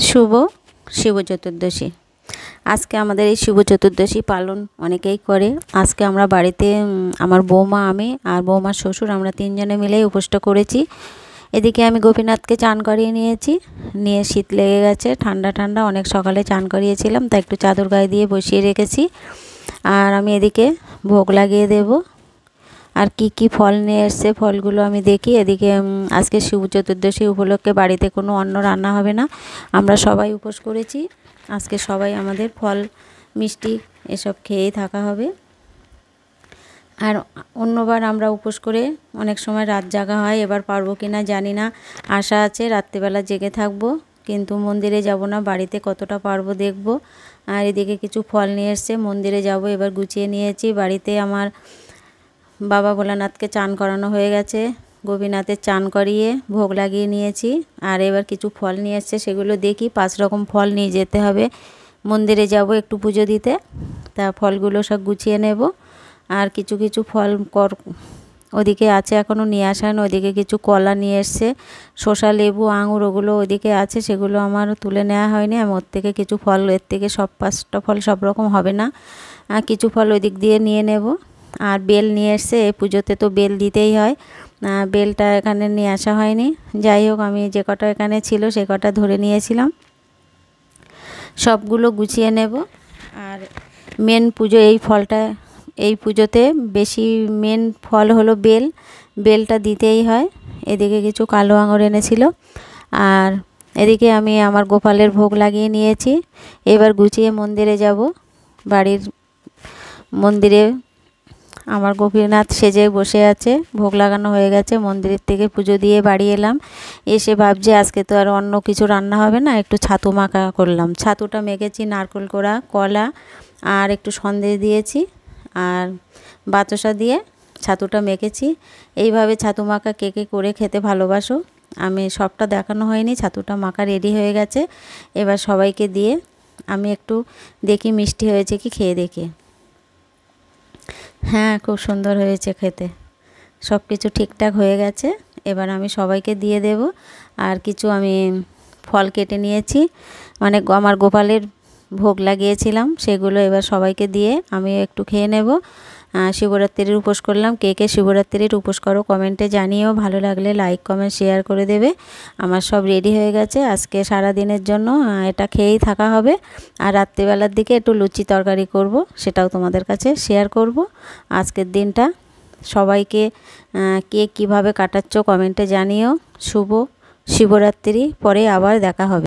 শুভ শিব চতুর্দশী। আজকে আমাদের এই শিব চতুর্দশী পালন অনেকেই করে। আজকে আমরা বাড়িতে আমার বৌমা, আমি আর বৌমার শ্বশুর, আমরা তিনজনে মিলেই উপোসটা করেছি। এদিকে আমি গোপীনাথকে চান করিয়ে নিয়েছি, নিয়ে শীত লেগে গেছে, ঠান্ডা ঠান্ডা, অনেক সকালে চান করিয়েছিলাম, তাই একটু চাদর গায়ে দিয়ে বসিয়ে রেখেছি। আর আমি এদিকে ভোগ লাগিয়ে দেব। আর কি কি ফল নিয়ে এসছে ফলগুলো আমি দেখি। এদিকে আজকে শিব চতুর্দশী উপলক্ষে বাড়িতে কোনো অন্ন রান্না হবে না, আমরা সবাই উপোস করেছি। আজকে সবাই আমাদের ফল মিষ্টি এসব খেয়েই থাকা হবে। আর অন্যবার আমরা উপোস করে অনেক সময় রাত জাগা হয়, এবার পারবো কি না জানি না। আশা আছে রাত্রিবেলা জেগে থাকবো, কিন্তু মন্দিরে যাব না, বাড়িতে কতটা পারবো দেখব। আর এদিকে কিছু ফল নিয়ে এসছে, মন্দিরে যাব, এবার গুছিয়ে নিয়েছি। বাড়িতে আমার বাবা ভোলানাথকে চান করানো হয়ে গেছে, গোপীনাথের চান করিয়ে ভোগ লাগিয়ে নিয়েছি। আর এবার কিছু ফল নিয়ে এসছে, সেগুলো দেখি। 5 রকম ফল নিয়ে যেতে হবে, মন্দিরে যাব একটু পুজো দিতে, তা ফলগুলো সব গুছিয়ে নেব। আর কিছু কিছু ফল ওদিকে আছে, এখনও নিয়ে আসা হয়নি। ওদিকে কিছু কলা নিয়ে এসছে, শসা, লেবু, আঙুর, ওগুলো ওদিকে আছে, সেগুলো আমার তুলে নেওয়া হয়নি। আমি ওর থেকে কিছু ফল, এর থেকে সব 5টা ফল সব রকম হবে না, কিছু ফল ওই দিক দিয়ে নিয়ে নেব। আর বেল নিয়ে এসছে, এই পুজোতে তো বেল দিতেই হয়, বেলটা এখানে নিয়ে আসা হয়নি। যাই হোক, আমি যে কটা এখানে ছিল সে কটা ধরে নিয়েছিলাম, সবগুলো গুছিয়ে নেব। আর মেন পুজো এই ফলটা, এই পুজোতে বেশি মেন ফল হলো বেল, বেলটা দিতেই হয়। এদিকে কিছু কালো আঙুর এনেছিল। আর এদিকে আমি আমার গোপালের ভোগ লাগিয়ে নিয়েছি। এবার গুছিয়ে মন্দিরে যাব। বাড়ির মন্দিরে আমার গোপীনাথ সেজে বসে আছে, ভোগ লাগানো হয়ে গেছে। মন্দিরের থেকে পুজো দিয়ে বাড়ি এলাম, এসে ভাবছি আজকে তো আর অন্য কিছু রান্না হবে না, একটু ছাতু মাখা করলাম। ছাতুটা মেখেছি নারকেল কোড়া, কলা আর একটু সন্দেশ দিয়েছি, আর বাতাসা দিয়ে ছাতুটা মেখেছি। এইভাবে ছাতু মাখা কে কে করে খেতে ভালোবাসো, আমি সবটা দেখানো হয়নি। ছাতুটা মাখা রেডি হয়ে গেছে, এবার সবাইকে দিয়ে আমি একটু দেখি মিষ্টি হয়েছে কি, খেয়ে দেখি। হ্যাঁ, খুব সুন্দর হয়েছে খেতে, সব কিছু ঠিকঠাক হয়ে গেছে। এবার আমি সবাইকে দিয়ে দেব। আর কিছু আমি ফল কেটে নিয়েছি, মানে আমার গোপালের ভোগ লাগিয়েছিলাম, সেগুলো এবার সবাইকে দিয়ে আমি একটু খেয়ে নেব। শিবরাত্রির উপোস করলাম। কে কে শিবরাত্রির উপোস করো কমেন্টে জানিও, ভালো লাগলে লাইক কমেন্ট শেয়ার করে দেবে। আমার সব রেডি হয়ে গেছে আজকে সারা দিনের জন্য, এটা খেয়েই থাকা হবে। আর রাত্রিবেলার দিকে একটু লুচি তরকারি করব, সেটাও তোমাদের কাছে শেয়ার করব। আজকের দিনটা সবাইকে কে কীভাবে কাটাচ্ছ কমেন্টে জানিও। শুভ শিবরাত্রি, পরে আবার দেখা হবে।